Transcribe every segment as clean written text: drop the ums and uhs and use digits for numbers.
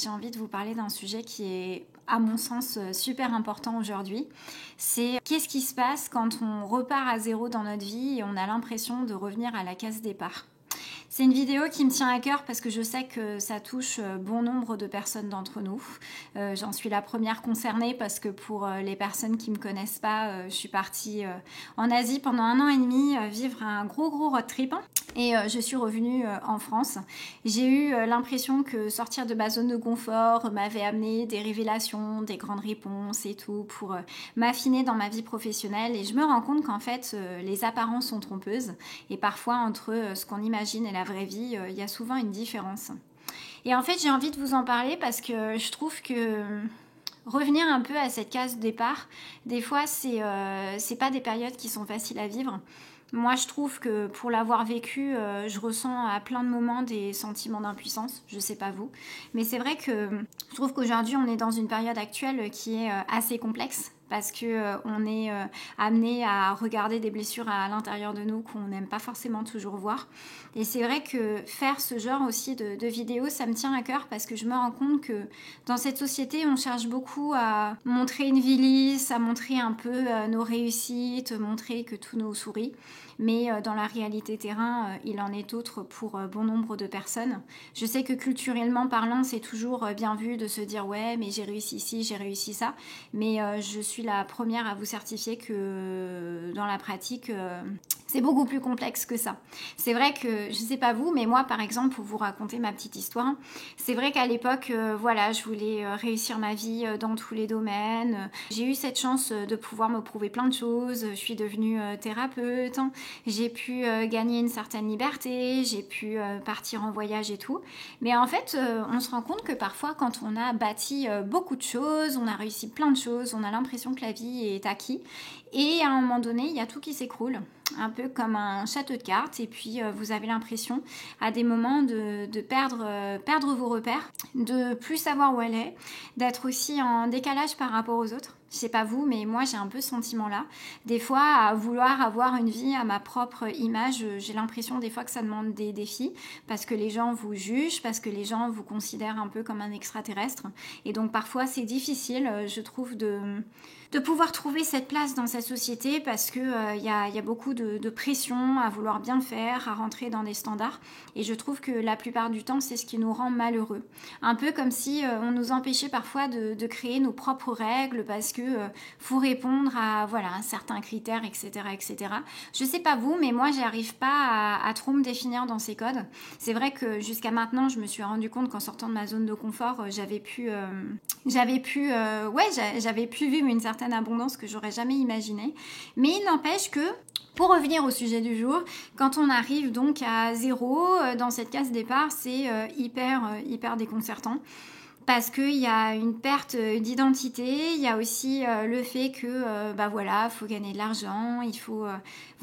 j'ai envie de vous parler d'un sujet qui est, à mon sens, super important aujourd'hui. C'est qu'est-ce qui se passe quand on repart à zéro dans notre vie et on a l'impression de revenir à la case départ. C'est une vidéo qui me tient à cœur parce que je sais que ça touche bon nombre de personnes d'entre nous. J'en suis la première concernée parce que pour les personnes qui ne me connaissent pas, je suis partie en Asie pendant 1 an et demi vivre un gros road trip. Et je suis revenue en France. J'ai eu l'impression que sortir de ma zone de confort m'avait amené des révélations, des grandes réponses et tout pour m'affiner dans ma vie professionnelle. Et je me rends compte qu'en fait, les apparences sont trompeuses. Et parfois, entre ce qu'on imagine et la vraie vie, il y a souvent une différence. Et en fait, j'ai envie de vous en parler parce que je trouve que revenir un peu à cette case départ, des fois, c'est pas des périodes qui sont faciles à vivre. Moi, je trouve que pour l'avoir vécu, je ressens à plein de moments des sentiments d'impuissance. Je sais pas vous. Mais c'est vrai que je trouve qu'aujourd'hui, on est dans une période actuelle qui est assez complexe parce qu'on est amené à regarder des blessures à l'intérieur de nous qu'on n'aime pas forcément toujours voir. Et c'est vrai que faire ce genre aussi de vidéos, ça me tient à cœur parce que je me rends compte que dans cette société, on cherche beaucoup à montrer une vie lisse, à montrer un peu nos réussites, montrer que tout nous sourit. Mais dans la réalité terrain, il en est autre pour bon nombre de personnes. Je sais que culturellement parlant, c'est toujours bien vu de se dire « ouais, mais j'ai réussi ci, j'ai réussi ça ». Mais je suis la première à vous certifier que dans la pratique, c'est beaucoup plus complexe que ça. C'est vrai que, je sais pas vous, mais moi par exemple, pour vous raconter ma petite histoire, c'est vrai qu'à l'époque, voilà, je voulais réussir ma vie dans tous les domaines. J'ai eu cette chance de pouvoir me prouver plein de choses. Je suis devenue thérapeute. J'ai pu gagner une certaine liberté, j'ai pu partir en voyage et tout. Mais en fait, on se rend compte que parfois, quand on a bâti beaucoup de choses, on a réussi plein de choses, on a l'impression que la vie est acquise. Et à un moment donné, il y a tout qui s'écroule, un peu comme un château de cartes. Et puis, vous avez l'impression, à des moments, de perdre vos repères, de plus savoir où elle est, d'être aussi en décalage par rapport aux autres. Je sais pas vous, mais moi j'ai un peu ce sentiment-là. Des fois, à vouloir avoir une vie à ma propre image, j'ai l'impression des fois que ça demande des défis, parce que les gens vous jugent, parce que les gens vous considèrent un peu comme un extraterrestre. Et donc parfois c'est difficile, je trouve, de pouvoir trouver cette place dans cette société, parce que y a beaucoup de pression à vouloir bien faire, à rentrer dans des standards. Et je trouve que la plupart du temps, c'est ce qui nous rend malheureux. Un peu comme si on nous empêchait parfois de créer nos propres règles, parce que faut répondre à voilà un certain critère, etc., etc. Je sais pas vous, mais moi j'arrive pas à trop me définir dans ces codes. C'est vrai que jusqu'à maintenant, je me suis rendu compte qu'en sortant de ma zone de confort, j'avais pu vivre une certaine abondance que j'aurais jamais imaginée. Mais il n'empêche que pour revenir au sujet du jour, quand on arrive donc à zéro dans cette case départ, c'est hyper déconcertant. Parce qu'il y a une perte d'identité, il y a aussi le fait que, faut gagner de l'argent, il faut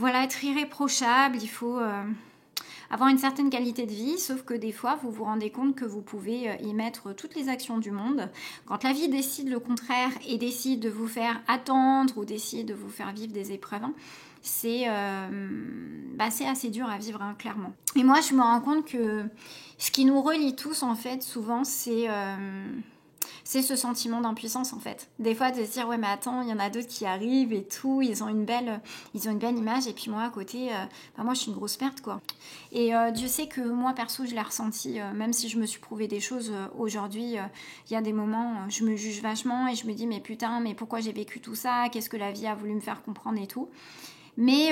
être irréprochable, il faut avoir une certaine qualité de vie, sauf que des fois, vous vous rendez compte que vous pouvez y mettre toutes les actions du monde. Quand la vie décide le contraire et décide de vous faire attendre ou décide de vous faire vivre des épreuves, c'est assez dur à vivre, hein, clairement. Et moi, je me rends compte que ce qui nous relie tous, en fait, souvent, c'est ce sentiment d'impuissance, en fait. Des fois, de se dire, ouais, mais attends, il y en a d'autres qui arrivent et tout, ils ont une belle image, et puis moi, à côté, moi, je suis une grosse merde, quoi. Et Dieu sait que moi, perso, je l'ai ressenti, même si je me suis prouvé des choses aujourd'hui, il y a des moments, je me juge vachement, et je me dis, mais putain, mais pourquoi j'ai vécu tout ça? Qu'est-ce que la vie a voulu me faire comprendre et tout? Mais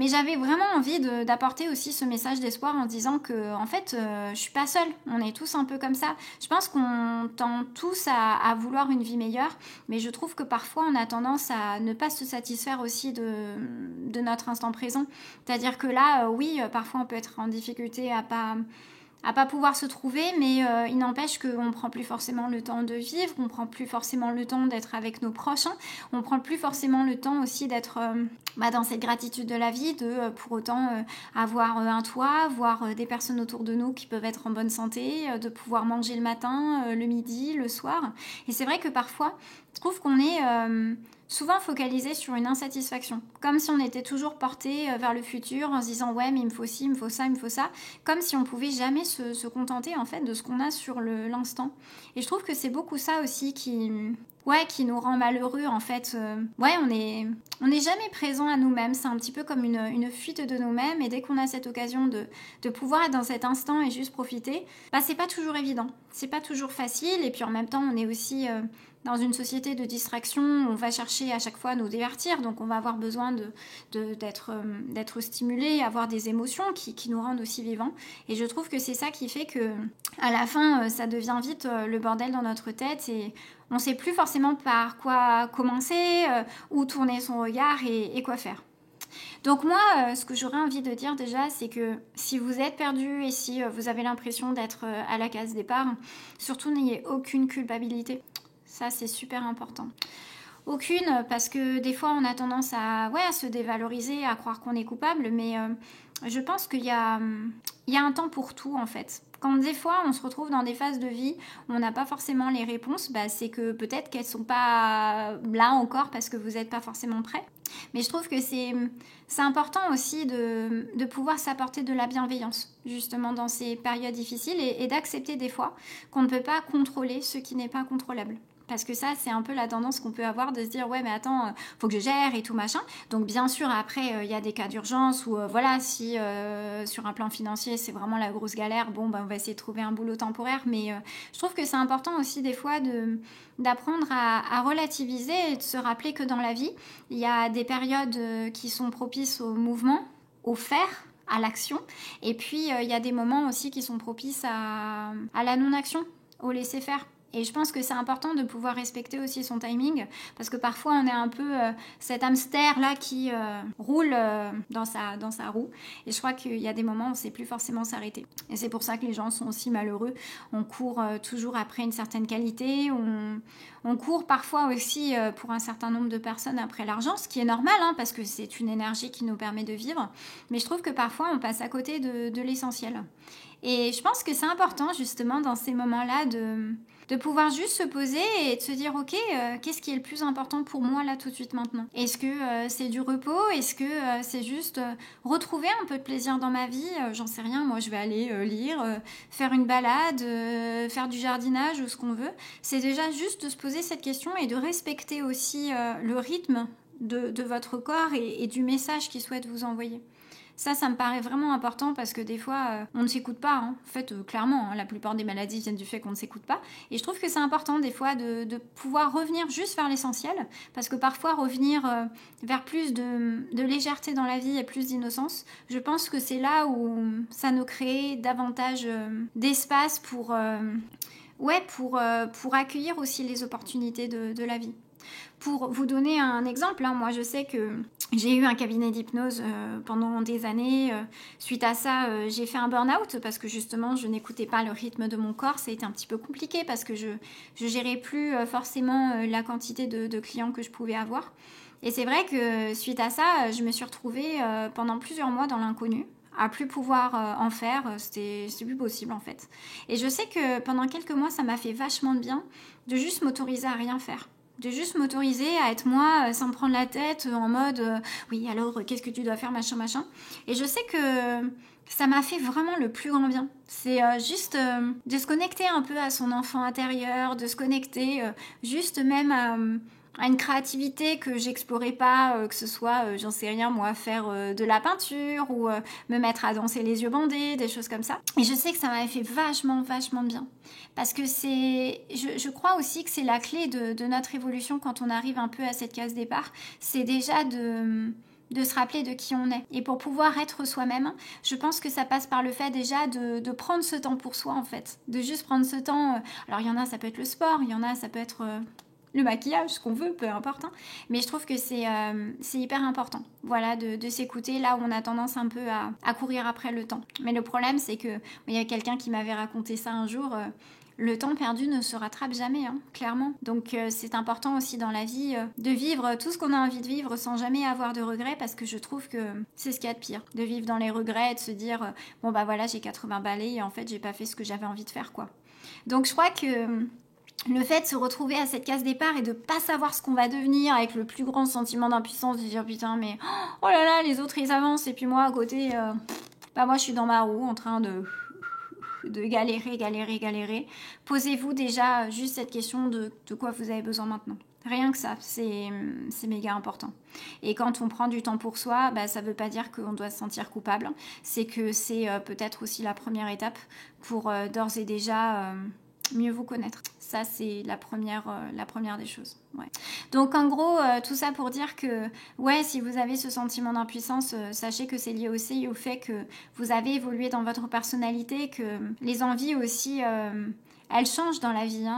j'avais vraiment envie d'apporter aussi ce message d'espoir en disant que, en fait, je suis pas seule. On est tous un peu comme ça. Je pense qu'on tend tous à vouloir une vie meilleure, mais je trouve que parfois on a tendance à ne pas se satisfaire aussi de notre instant présent. C'est-à-dire que là, oui, parfois on peut être en difficulté à pas pouvoir se trouver, mais il n'empêche qu'on ne prend plus forcément le temps de vivre, on ne prend plus forcément le temps d'être avec nos proches, on ne prend plus forcément le temps aussi d'être dans cette gratitude de la vie, de pour autant avoir un toit, voir des personnes autour de nous qui peuvent être en bonne santé, de pouvoir manger le matin, le midi, le soir. Et c'est vrai que parfois, je trouve qu'on est souvent focalisé sur une insatisfaction. Comme si on était toujours porté vers le futur en se disant ouais mais il me faut ci, il me faut ça, il me faut ça. Comme si on pouvait jamais se contenter en fait de ce qu'on a sur l'instant. Et je trouve que c'est beaucoup ça aussi qui nous rend malheureux en fait. On est jamais présent à nous-mêmes. C'est un petit peu comme une fuite de nous-mêmes. Et dès qu'on a cette occasion de pouvoir être dans cet instant et juste profiter, c'est pas toujours évident. C'est pas toujours facile. Et puis en même temps, on est aussi dans une société de distraction. On va chercher à chaque fois à nous divertir. Donc on va avoir besoin d'être stimulé, avoir des émotions qui nous rendent aussi vivants. Et je trouve que c'est ça qui fait que à la fin, ça devient vite le bordel dans notre tête et on ne sait plus forcément par quoi commencer, où tourner son regard et quoi faire. Donc moi, ce que j'aurais envie de dire déjà, c'est que si vous êtes perdu et si vous avez l'impression d'être à la case départ, surtout n'ayez aucune culpabilité. Ça, c'est super important. Aucune, parce que des fois, on a tendance à se dévaloriser, à croire qu'on est coupable, mais je pense qu'il y a un temps pour tout, en fait. Quand des fois, on se retrouve dans des phases de vie où on n'a pas forcément les réponses, c'est que peut-être qu'elles ne sont pas là encore parce que vous n'êtes pas forcément prêt. Mais je trouve que c'est important aussi de pouvoir s'apporter de la bienveillance, justement, dans ces périodes difficiles et d'accepter des fois qu'on ne peut pas contrôler ce qui n'est pas contrôlable. Parce que ça, c'est un peu la tendance qu'on peut avoir de se dire ouais mais attends, faut que je gère et tout machin. Donc bien sûr après il y a des cas d'urgence où si sur un plan financier c'est vraiment la grosse galère, on va essayer de trouver un boulot temporaire. Mais je trouve que c'est important aussi des fois d'apprendre à relativiser et de se rappeler que dans la vie, il y a des périodes qui sont propices au mouvement, au faire, à l'action. Et puis il y a des moments aussi qui sont propices à la non-action, au laisser-faire. Et je pense que c'est important de pouvoir respecter aussi son timing parce que parfois on est un peu cet hamster là qui roule dans sa roue et je crois qu'il y a des moments où on ne sait plus forcément s'arrêter. Et c'est pour ça que les gens sont aussi malheureux. On court toujours après une certaine qualité, on court parfois aussi pour un certain nombre de personnes après l'argent, ce qui est normal parce que c'est une énergie qui nous permet de vivre. Mais je trouve que parfois on passe à côté de l'essentiel. Et je pense que c'est important justement dans ces moments-là de pouvoir juste se poser et de se dire ok, qu'est-ce qui est le plus important pour moi là tout de suite maintenant? Est-ce que c'est du repos? Est-ce que c'est juste retrouver un peu de plaisir dans ma vie? J'en sais rien, moi je vais aller lire, faire une balade, faire du jardinage ou ce qu'on veut. C'est déjà juste de se poser cette question et de respecter aussi le rythme de votre corps et du message qu'il souhaite vous envoyer. Ça me paraît vraiment important parce que des fois, on ne s'écoute pas. En fait, clairement, la plupart des maladies viennent du fait qu'on ne s'écoute pas. Et je trouve que c'est important des fois de pouvoir revenir juste vers l'essentiel parce que parfois, revenir vers plus de légèreté dans la vie et plus d'innocence, je pense que c'est là où ça nous crée davantage d'espace pour accueillir aussi les opportunités de la vie. Pour vous donner un exemple, moi je sais que j'ai eu un cabinet d'hypnose pendant des années. Suite à ça, j'ai fait un burn-out parce que justement je n'écoutais pas le rythme de mon corps. Ça a été un petit peu compliqué parce que je gérais plus forcément la quantité de clients que je pouvais avoir. Et c'est vrai que suite à ça, je me suis retrouvée pendant plusieurs mois dans l'inconnu, à plus pouvoir en faire, c'était plus possible en fait. Et je sais que pendant quelques mois, ça m'a fait vachement de bien de juste m'autoriser à rien faire. De juste m'autoriser à être moi sans me prendre la tête en mode oui alors qu'est-ce que tu dois faire machin. Et je sais que ça m'a fait vraiment le plus grand bien. C'est juste de se connecter un peu à son enfant intérieur, de se connecter juste même à une créativité que j'explorais pas, que ce soit, j'en sais rien moi, faire de la peinture ou me mettre à danser les yeux bandés, des choses comme ça. Et je sais que ça m'avait fait vachement de bien. Parce que je crois aussi que c'est la clé de notre évolution quand on arrive un peu à cette case départ. C'est déjà de se rappeler de qui on est. Et pour pouvoir être soi-même, je pense que ça passe par le fait déjà de prendre ce temps pour soi en fait. De juste prendre ce temps. Alors il y en a, ça peut être le sport, il y en a, ça peut être le maquillage, ce qu'on veut, peu importe. Mais je trouve que c'est hyper important. Voilà, de s'écouter là où on a tendance un peu à courir après le temps. Mais le problème, c'est que il y a quelqu'un qui m'avait raconté ça un jour. Le temps perdu ne se rattrape jamais, clairement. Donc c'est important aussi dans la vie de vivre tout ce qu'on a envie de vivre sans jamais avoir de regrets parce que je trouve que c'est ce qu'il y a de pire. De vivre dans les regrets et de se dire voilà, j'ai 80 balais et en fait j'ai pas fait ce que j'avais envie de faire, quoi. Donc je crois que le fait de se retrouver à cette case départ et de pas savoir ce qu'on va devenir avec le plus grand sentiment d'impuissance, de dire putain mais oh là là les autres ils avancent et puis moi à côté moi je suis dans ma roue en train de galérer. Posez-vous déjà juste cette question de quoi vous avez besoin maintenant. Rien que ça, c'est méga important. Et quand on prend du temps pour soi, ça ne veut pas dire qu'on doit se sentir coupable. C'est que c'est peut-être aussi la première étape pour d'ores et déjà mieux vous connaître. Ça, c'est la première des choses. Ouais. Donc, en gros, tout ça pour dire que, ouais, si vous avez ce sentiment d'impuissance, sachez que c'est lié aussi au fait que vous avez évolué dans votre personnalité, que les envies aussi... elles changent dans la vie.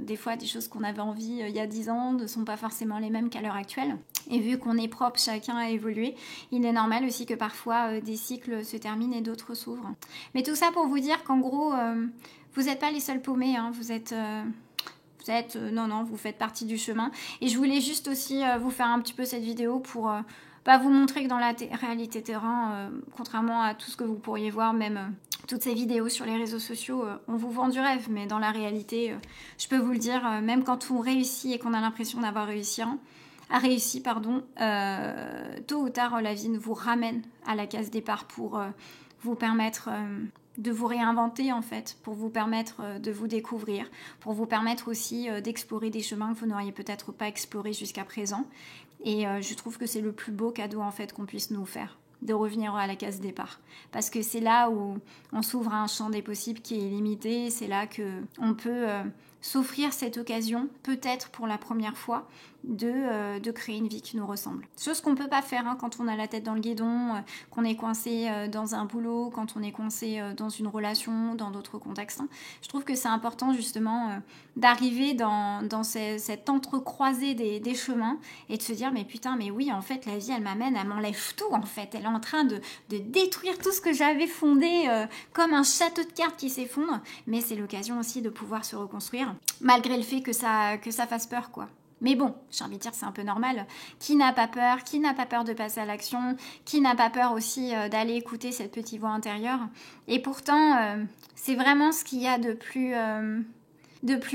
Des fois, des choses qu'on avait envie il y a 10 ans ne sont pas forcément les mêmes qu'à l'heure actuelle. Et vu qu'on est propre, chacun a évolué, il est normal aussi que parfois des cycles se terminent et d'autres s'ouvrent. Mais tout ça pour vous dire qu'en gros, vous n'êtes pas les seuls paumés. Vous êtes vous faites partie du chemin. Et je voulais juste aussi vous faire un petit peu cette vidéo pour... vous montrer que dans la réalité terrain, contrairement à tout ce que vous pourriez voir, même toutes ces vidéos sur les réseaux sociaux, on vous vend du rêve, mais dans la réalité, je peux vous le dire, même quand on réussit et qu'on a l'impression d'avoir réussi, tôt ou tard, la vie vous ramène à la case départ pour vous permettre de vous réinventer en fait, pour vous permettre de vous découvrir, pour vous permettre aussi d'explorer des chemins que vous n'auriez peut-être pas explorés jusqu'à présent. Et je trouve que c'est le plus beau cadeau en fait qu'on puisse nous faire, de revenir à la case départ. Parce que c'est là où on s'ouvre à un champ des possibles qui est illimité, c'est là qu'on peut s'offrir cette occasion, peut-être pour la première fois, de créer une vie qui nous ressemble. Chose qu'on ne peut pas faire quand on a la tête dans le guidon, qu'on est coincé dans un boulot, quand on est coincé dans une relation, dans d'autres contextes. Je trouve que c'est important justement d'arriver dans cet entrecroisé des chemins et de se dire mais putain mais oui en fait la vie elle m'enlève tout en fait, elle est en train de détruire tout ce que j'avais fondé comme un château de cartes qui s'effondre, mais c'est l'occasion aussi de pouvoir se reconstruire malgré le fait que ça fasse peur quoi. Mais bon, j'ai envie de dire c'est un peu normal. Qui n'a pas peur de passer à l'action, qui n'a pas peur aussi d'aller écouter cette petite voix intérieure. Et pourtant, c'est vraiment ce qu'il y a de plus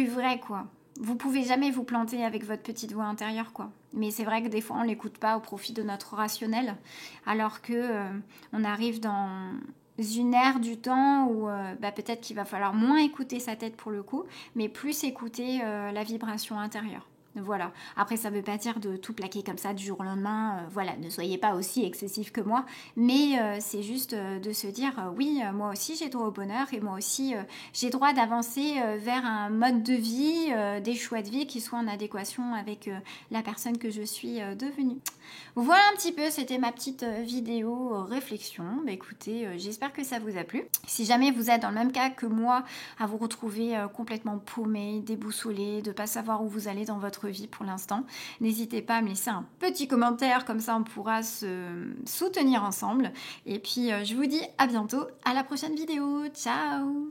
vrai, quoi. Vous pouvez jamais vous planter avec votre petite voix intérieure, quoi. Mais c'est vrai que des fois, on l'écoute pas au profit de notre rationnel, alors que on arrive dans une ère du temps où peut-être qu'il va falloir moins écouter sa tête pour le coup, mais plus écouter la vibration intérieure. Voilà. Après, ça ne veut pas dire de tout plaquer comme ça du jour au lendemain. Voilà, ne soyez pas aussi excessif que moi. Mais c'est juste de se dire, oui, moi aussi j'ai droit au bonheur et moi aussi j'ai droit d'avancer vers un mode de vie, des choix de vie qui soient en adéquation avec la personne que je suis devenue. Voilà un petit peu, c'était ma petite vidéo réflexion. Écoutez, j'espère que ça vous a plu. Si jamais vous êtes dans le même cas que moi, à vous retrouver complètement paumé, déboussolé, de ne pas savoir où vous allez dans votre vie pour l'instant, n'hésitez pas à me laisser un petit commentaire, comme ça on pourra se soutenir ensemble. Et puis je vous dis à bientôt, à la prochaine vidéo. Ciao!